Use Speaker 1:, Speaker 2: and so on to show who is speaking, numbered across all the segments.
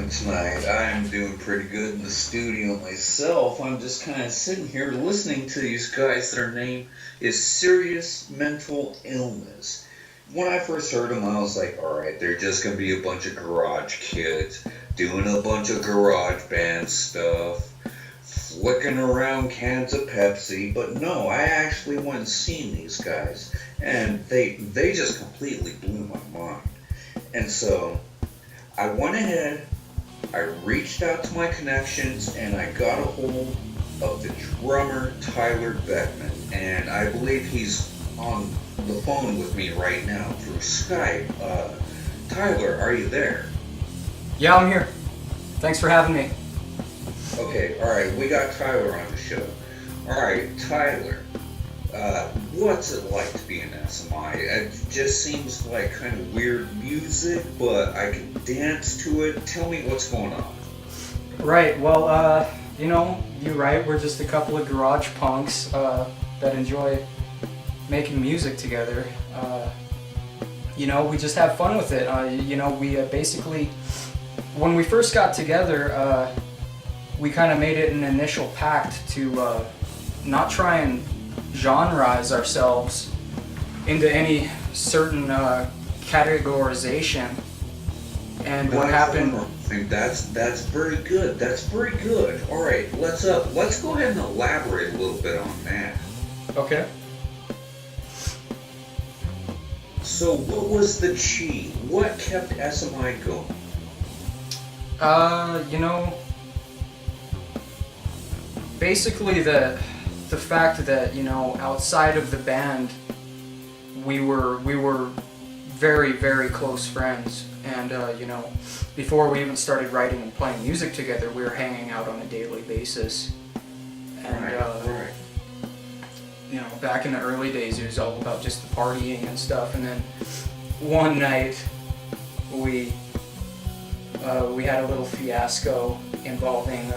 Speaker 1: doing tonight? I'm doing pretty good in the studio myself. I'm just kind of sitting here listening to these guys. Their name is Serious Mental Illness. When I first heard them, I was like, alright, they're just gonna be a bunch of garage kids doing a bunch of garage band stuff, flicking around cans of Pepsi. But no, I actually went and seen these guys, and they just completely blew my mind. And so I went ahead, I reached out to my connections, and I got a hold of the drummer Tyler Beckman, and I believe he's on the phone with me right now through Skype. Tyler, are you there?
Speaker 2: Yeah, I'm here. Thanks for having me.
Speaker 1: Okay, alright, we got Tyler on the show. Alright, Tyler, what's it like to be in S.M.I? It just seems like kind of weird music, but I can dance to it. Tell me what's going on.
Speaker 2: Right, well, you're right. We're just a couple of garage punks that enjoy making music together. We just have fun with it. We basically, when we first got together, we kind of made it an initial pact to not try and genreize ourselves into any certain categorization. And what happened?
Speaker 1: That's very good. That's very good. All right, let's go ahead and elaborate a little bit on that.
Speaker 2: Okay.
Speaker 1: So what was the key? What kept S.M.I going?
Speaker 2: Basically the fact that, outside of the band, we were very, very close friends. And, before we even started writing and playing music together, we were hanging out on a daily basis. And,
Speaker 1: right.
Speaker 2: Back in the early days, it was all about just the partying and stuff. And then one night, we had a little fiasco involving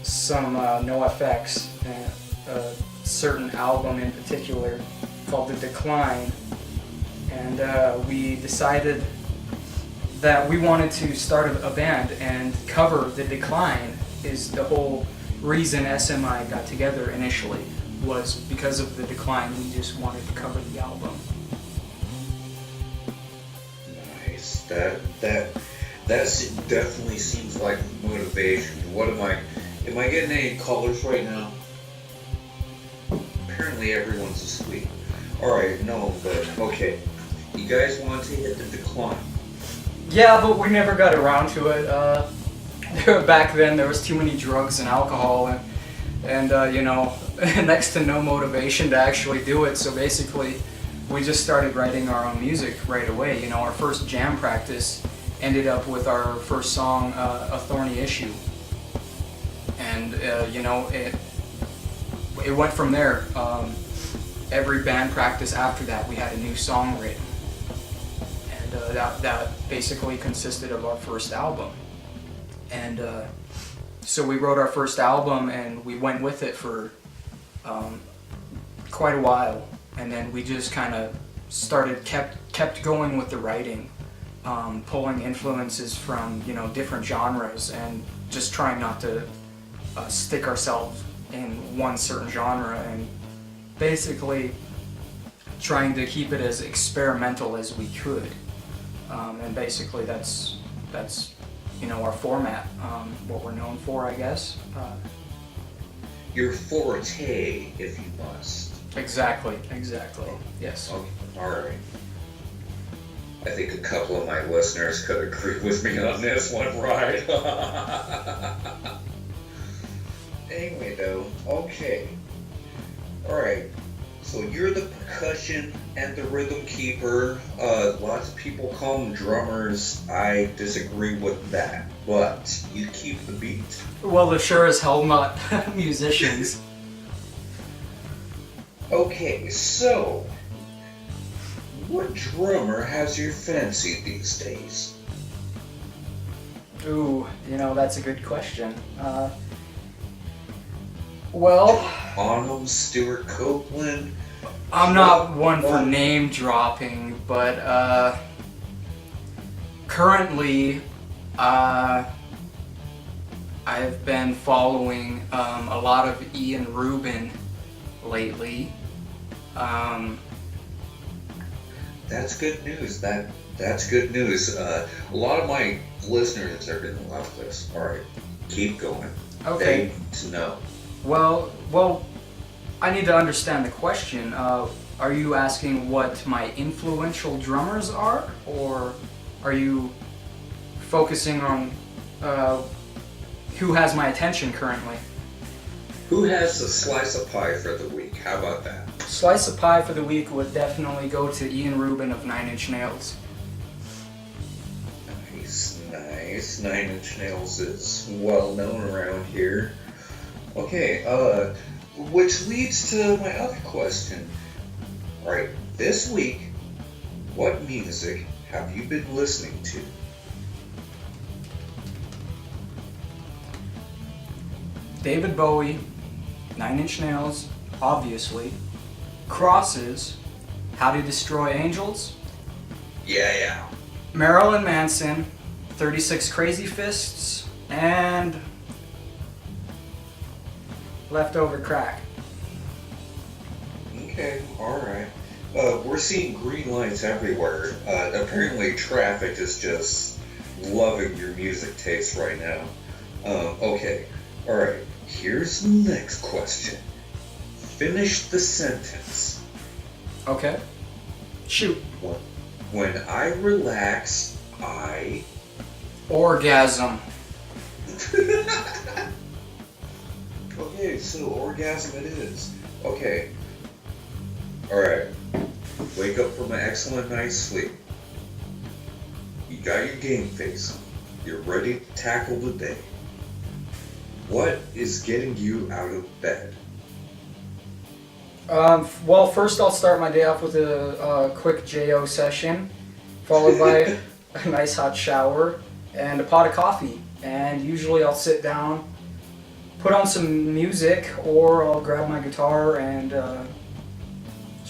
Speaker 2: some NoFX, a certain album in particular called The Decline. And we decided that we wanted to start a band and cover The Decline. Is the whole reason S.M.I got together initially, was because of The Decline. We just wanted to cover the album.
Speaker 1: Nice. That definitely seems like motivation. What am I getting any callers right now? Apparently everyone's asleep. Alright, no, but okay. You guys want to hit The Decline?
Speaker 2: Yeah, but we never got around to it. Back then there was too many drugs and alcohol and next to no motivation to actually do it. So basically we just started writing our own music right away. Our first jam practice ended up with our first song, A Thorny Issue. And it went from there. Every band practice after that we had a new song written. And that basically consisted of our first album. And so we wrote our first album and we went with it for quite a while. And then we just kind of kept going with the writing, pulling influences from different genres and just trying not to stick ourselves in one certain genre, and basically trying to keep it as experimental as we could. And basically that's our format, what we're known for, I guess.
Speaker 1: Your forte, if you must.
Speaker 2: Exactly, yes.
Speaker 1: Okay, alright. I think a couple of my listeners could agree with me on this one, right? Anyway, though, okay. Alright, so you're the percussion and the rhythm keeper. Lots of people call them drummers. I disagree with that, but you keep the beat.
Speaker 2: Well, they're sure as hell not musicians.
Speaker 1: Okay, so what drummer has your fancy these days?
Speaker 2: Ooh, that's a good question. Well,
Speaker 1: Bonham, Stuart Copeland.
Speaker 2: I'm not one for name dropping, but currently Uh, I've been following a lot of Ian Rubin lately.
Speaker 1: That's good news. That's good news. A lot of my listeners are going to love this. All right, keep going.
Speaker 2: Okay.
Speaker 1: They need to know.
Speaker 2: Well, I need to understand the question. Are you asking what my influential drummers are, or are you focusing on who has my attention currently?
Speaker 1: Who has the slice of pie for the week? How about that?
Speaker 2: Slice of pie for the week would definitely go to Ian Rubin of Nine Inch Nails.
Speaker 1: Nice. 9 Inch Nails is well known around here. Okay, which leads to my other question. Alright, this week, what music have you been listening to?
Speaker 2: David Bowie, Nine Inch Nails, obviously. Crosses, How to Destroy Angels.
Speaker 1: Yeah.
Speaker 2: Marilyn Manson, 36 Crazy Fists, and Leftover Crack.
Speaker 1: Okay, alright. We're seeing green lights everywhere. Apparently traffic is just loving your music taste right now. Okay, alright. Here's the next question. Finish the sentence.
Speaker 2: Okay. Shoot.
Speaker 1: When I relax, I...
Speaker 2: Orgasm.
Speaker 1: Okay, so orgasm it is. Okay. Alright. Wake up from an excellent night's sleep. You got your game face on. You're ready to tackle the day. What is getting you out of bed?
Speaker 2: Well, first I'll start my day off with a quick JO session, followed by a nice hot shower and a pot of coffee. And usually I'll sit down, put on some music, or I'll grab my guitar and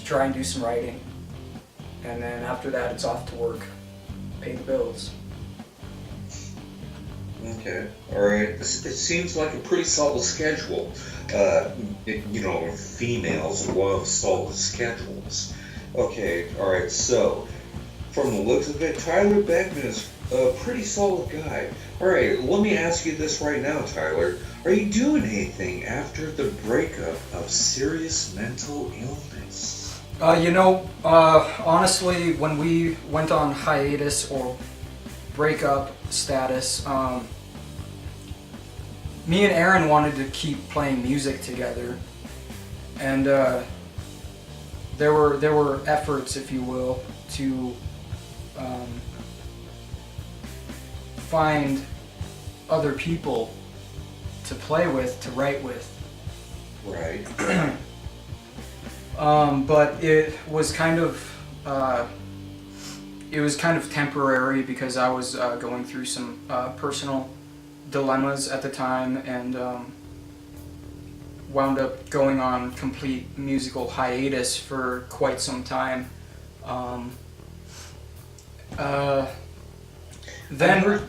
Speaker 2: try and do some writing. And then after that, it's off to work, pay the bills.
Speaker 1: Okay, alright. It seems like a pretty solid schedule. Females love solid schedules. Okay, alright, so, from the looks of it, Tyler Beckman is a pretty solid guy. Alright, let me ask you this right now, Tyler. Are you doing anything after the breakup of serious mental illness?
Speaker 2: Honestly, when we went on hiatus or breakup status, me and Aaron wanted to keep playing music together, and there were efforts, if you will, to find other people to play with, to write with.
Speaker 1: Right.
Speaker 2: But it was kind of temporary because I was going through some personal dilemmas at the time, and wound up going on complete musical hiatus for quite some time. Then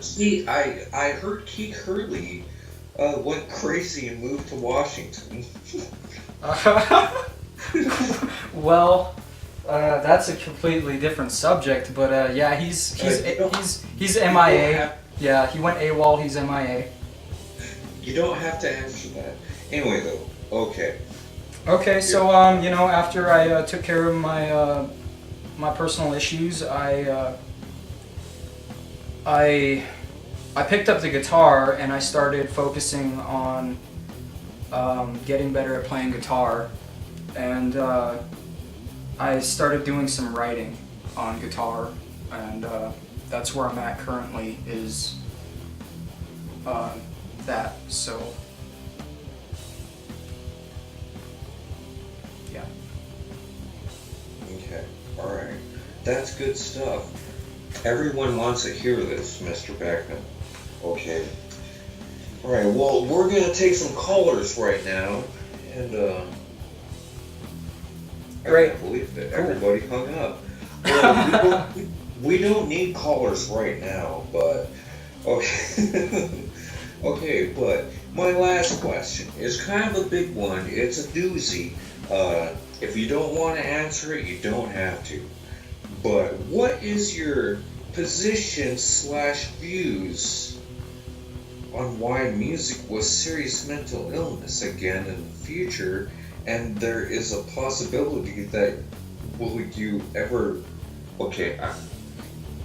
Speaker 1: I heard Keith Hurley went crazy and moved to Washington.
Speaker 2: Well, that's a completely different subject, but yeah, he's MIA. Yeah, he went AWOL. He's MIA.
Speaker 1: You don't have to answer that. Anyway, though, okay.
Speaker 2: Okay, so after I took care of my my personal issues, I picked up the guitar and I started focusing on getting better at playing guitar, and I started doing some writing on guitar, and that's where I'm at currently, is that, so yeah.
Speaker 1: Okay, alright. That's good stuff. Everyone wants to hear this, Mr. Beckman. Okay. Alright, well, we're gonna take some callers right now, and
Speaker 2: Great.
Speaker 1: I can't believe that everybody hung up. Well, we don't need callers right now, but Okay. Okay, but my last question is kind of a big one. It's a doozy. If you don't want to answer it, you don't have to. But what is your position slash views on why music was serious mental illness again in the future? And there is a possibility that will you ever? Okay,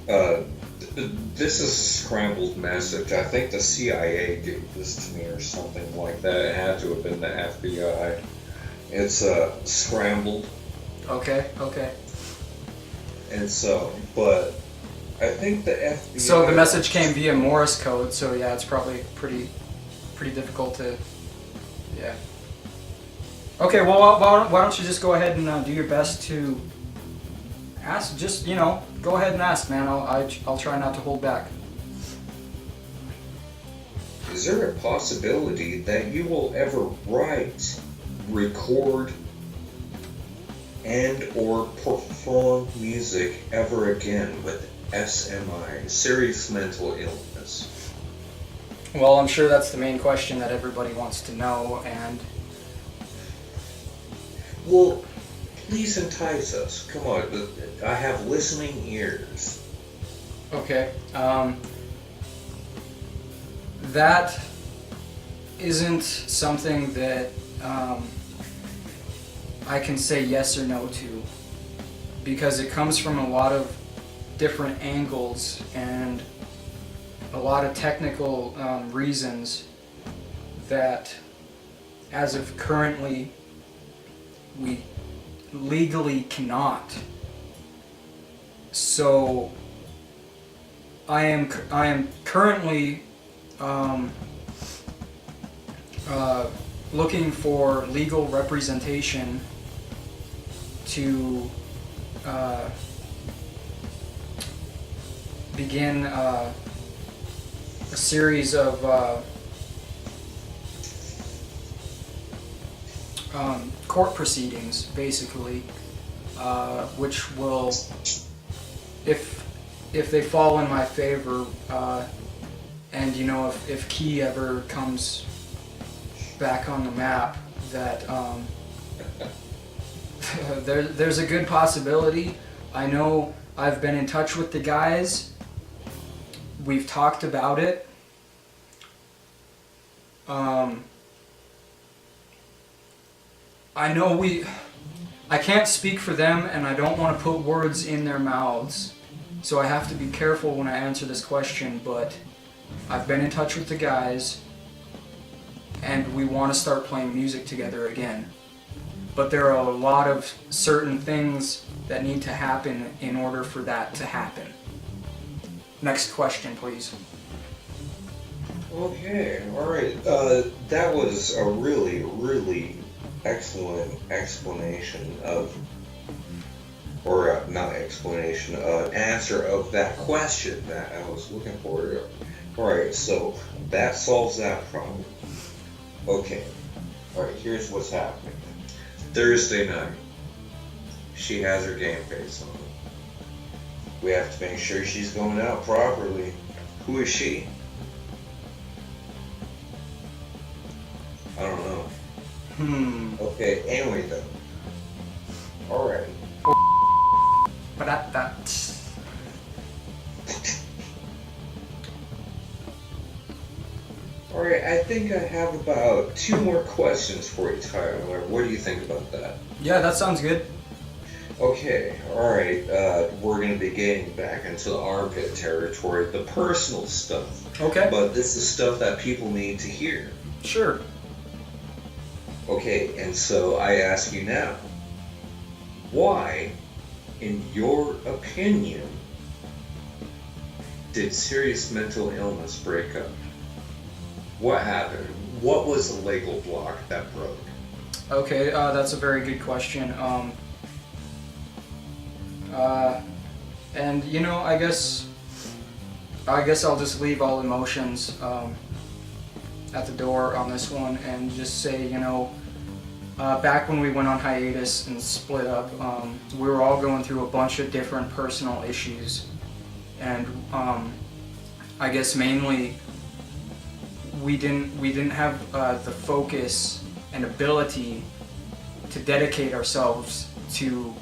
Speaker 1: uh, this is a scrambled message. I think the CIA gave this to me or something like that. It had to have been the FBI. It's scrambled.
Speaker 2: Okay, okay.
Speaker 1: And so, but I think the FBI.
Speaker 2: So the message came via Morse code, so yeah, it's probably pretty difficult to, yeah. Okay, well, why don't you just go ahead and do your best to ask, just, go ahead and ask, man. I'll try not to hold back.
Speaker 1: Is there a possibility that you will ever write, record, and or perform music ever again with S.M.I, serious mental illness?
Speaker 2: Well, I'm sure that's the main question that everybody wants to know, and...
Speaker 1: Well, please entice us. Come on, I have listening ears.
Speaker 2: Okay, that isn't something that I can say yes or no to, because it comes from a lot of different angles and a lot of technical reasons that, as of currently, we legally cannot. So I am currently looking for legal representation to begin a series of court proceedings, basically, which will, if they fall in my favor, and if Key ever comes back on the map, that there's a good possibility. I know I've been in touch with the guys. We've talked about it. I know I can't speak for them, and I don't want to put words in their mouths, so I have to be careful when I answer this question, but I've been in touch with the guys, and we want to start playing music together again. But there are a lot of certain things that need to happen in order for that to happen. Next question, please.
Speaker 1: Okay, alright. That was a really, really excellent explanation of, or not explanation, answer of that question that I was looking for. Alright, so that solves that problem. Okay, alright, here's what's happening. Thursday night, she has her game face on. We have to make sure she's going out properly. Who is she? I don't know. Okay, anyway though. Alright.
Speaker 2: But that.
Speaker 1: Alright, I think I have about 2 more questions for you, Tyler. What do you think about that?
Speaker 2: Yeah, that sounds good.
Speaker 1: Okay, alright, we're gonna be getting back into the armpit territory, the personal stuff.
Speaker 2: Okay.
Speaker 1: But this is stuff that people need to hear.
Speaker 2: Sure.
Speaker 1: Okay, and so I ask you now, why, in your opinion, did serious mental illness break up? What happened? What was the legal block that broke?
Speaker 2: Okay, that's a very good question. And I guess I'll just leave all emotions at the door on this one and just say, back when we went on hiatus and split up, we were all going through a bunch of different personal issues, and I guess mainly we didn't have the focus and ability to dedicate ourselves to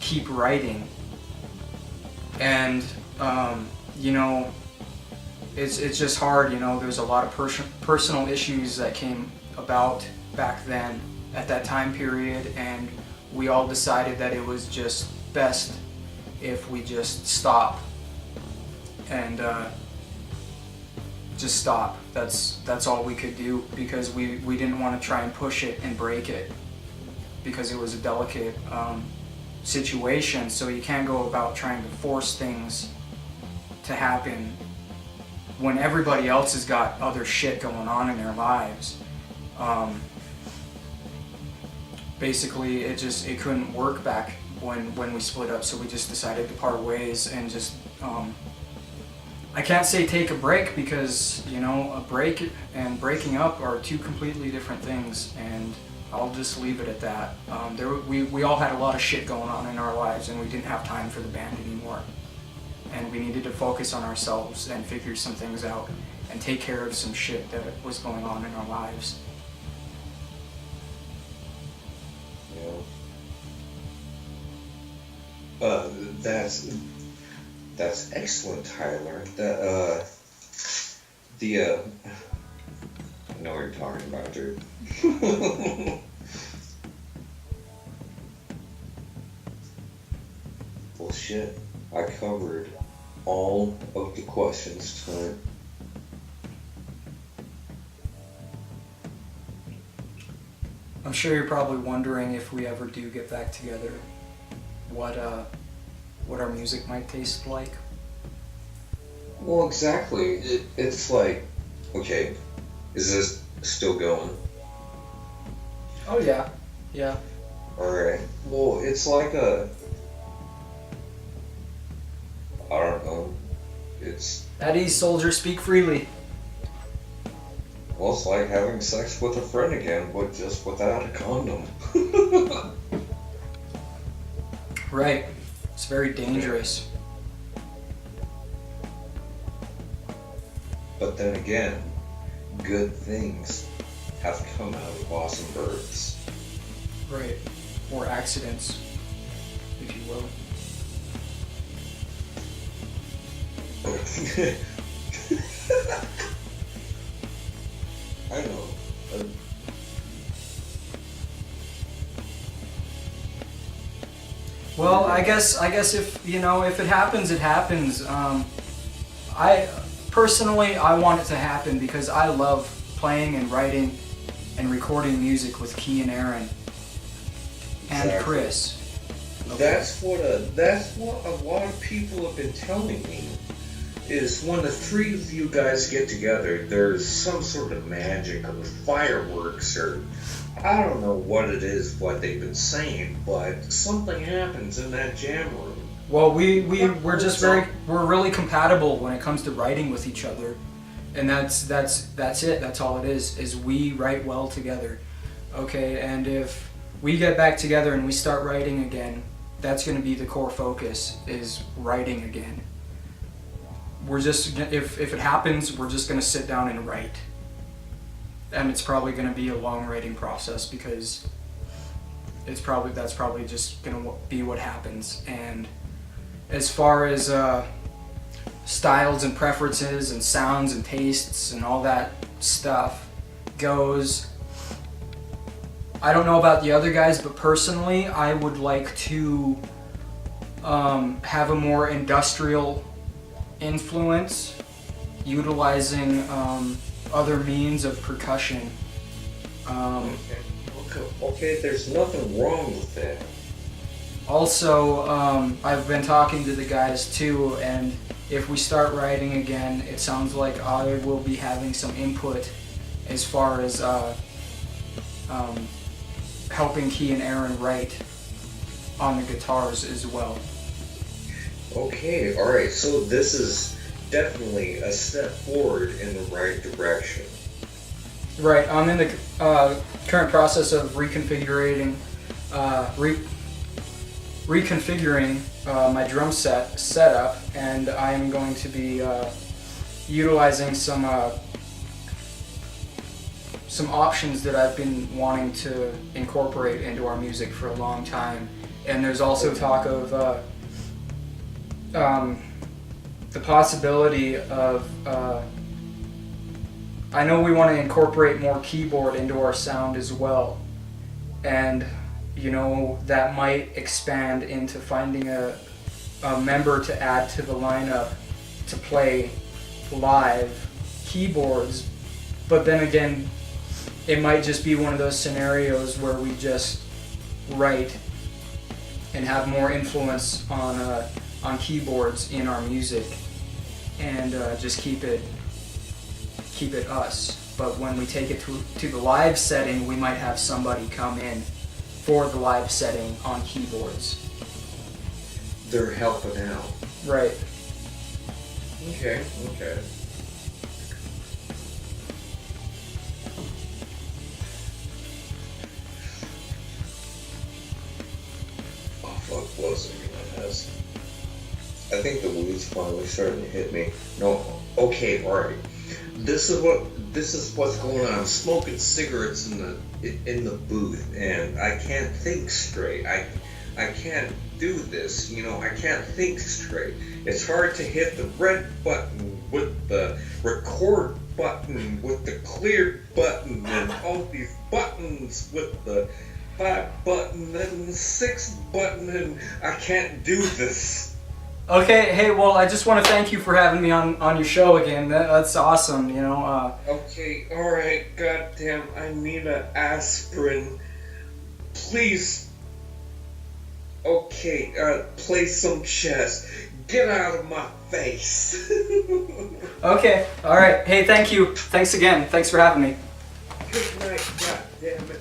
Speaker 2: keep writing. And you know, it's just hard. You know, there's a lot of personal issues that came about back then at that time period, and we all decided that it was just best if we just stop and just stop. That's all we could do, because we didn't want to try and push it and break it, because it was a delicate situation. So you can't go about trying to force things to happen when everybody else has got other shit going on in their lives. Basically, it couldn't work back when we split up, so we just decided to part ways and just I can't say take a break, because, you know, a break and breaking up are two completely different things, and I'll just leave it at that. We all had a lot of shit going on in our lives, and we didn't have time for the band anymore. And we needed to focus on ourselves and figure some things out and take care of some shit that was going on in our lives.
Speaker 1: Yeah. That's excellent, Tyler. I know what you're talking about, dude. Well, shit. I covered all of the questions tonight.
Speaker 2: I'm sure you're probably wondering, if we ever do get back together, what our music might taste like.
Speaker 1: Well, exactly. It's like, okay, is this still going?
Speaker 2: Oh yeah, yeah.
Speaker 1: Alright. Well, it's like I don't know. It's...
Speaker 2: At ease, soldier, speak freely.
Speaker 1: Well, it's like having sex with a friend again, but just without a condom.
Speaker 2: Right. It's very dangerous.
Speaker 1: But then again, good things have come out of awesome births.
Speaker 2: Right. Or accidents, if you will.
Speaker 1: I know.
Speaker 2: Well, I guess if if it happens, it happens. I personally want it to happen, because I love playing and writing and recording music with Key and Aaron and
Speaker 1: Exactly.
Speaker 2: Chris. Okay.
Speaker 1: That's what a lot of people have been telling me. Is when the three of you guys get together, there's some sort of magic or fireworks, or I don't know what it is, what they've been saying, but something happens in that jam room.
Speaker 2: Well, we're just we're really compatible when it comes to writing with each other, and that's it. That's all it is we write well together. Okay, and if we get back together and we start writing again, that's going to be the core focus, is writing again. We're just, if it happens, we're just going to sit down and write. And it's probably going to be a long writing process, because that's probably just going to be what happens. And as far as styles and preferences and sounds and tastes and all that stuff goes, I don't know about the other guys, but personally, I would like to have a more industrial influence, utilizing other means of percussion.
Speaker 1: Okay, there's nothing wrong with that.
Speaker 2: Also, I've been talking to the guys too, and if we start writing again, it sounds like I will be having some input as far as helping Key and Aaron write on the guitars as well.
Speaker 1: Okay, alright, so this is definitely a step forward in the right direction.
Speaker 2: Right, I'm in the current process of reconfiguring, reconfiguring my drum setup, and I am going to be utilizing some options that I've been wanting to incorporate into our music for a long time. And there's also talk of the possibility of I know we want to incorporate more keyboard into our sound as well, and you know, that might expand into finding a member to add to the lineup to play live keyboards. But then again, it might just be one of those scenarios where we just write and have more influence on keyboards in our music, and just keep it us. But when we take it to the live setting, we might have somebody come in for the live setting on keyboards.
Speaker 3: They're helping out.
Speaker 2: Right.
Speaker 3: Okay. Oh fuck, closing my ass. I think the weed's finally starting to hit me. No, okay, alright. This is what's going on. I'm smoking cigarettes in the booth, and I can't think straight. I can't do this, you know, I can't think straight. It's hard to hit the red button with the record button, with the clear button, and all these buttons with the 5 button and 6 button, and I can't do this.
Speaker 2: Okay, hey, well, I just want to thank you for having me on your show again. That's awesome, you know.
Speaker 3: Okay, alright, goddamn, I need an aspirin. Please. Okay, play some chess. Get out of my face.
Speaker 2: Okay, alright. Hey, thank you. Thanks again. Thanks for having me.
Speaker 3: Good night, goddamn it.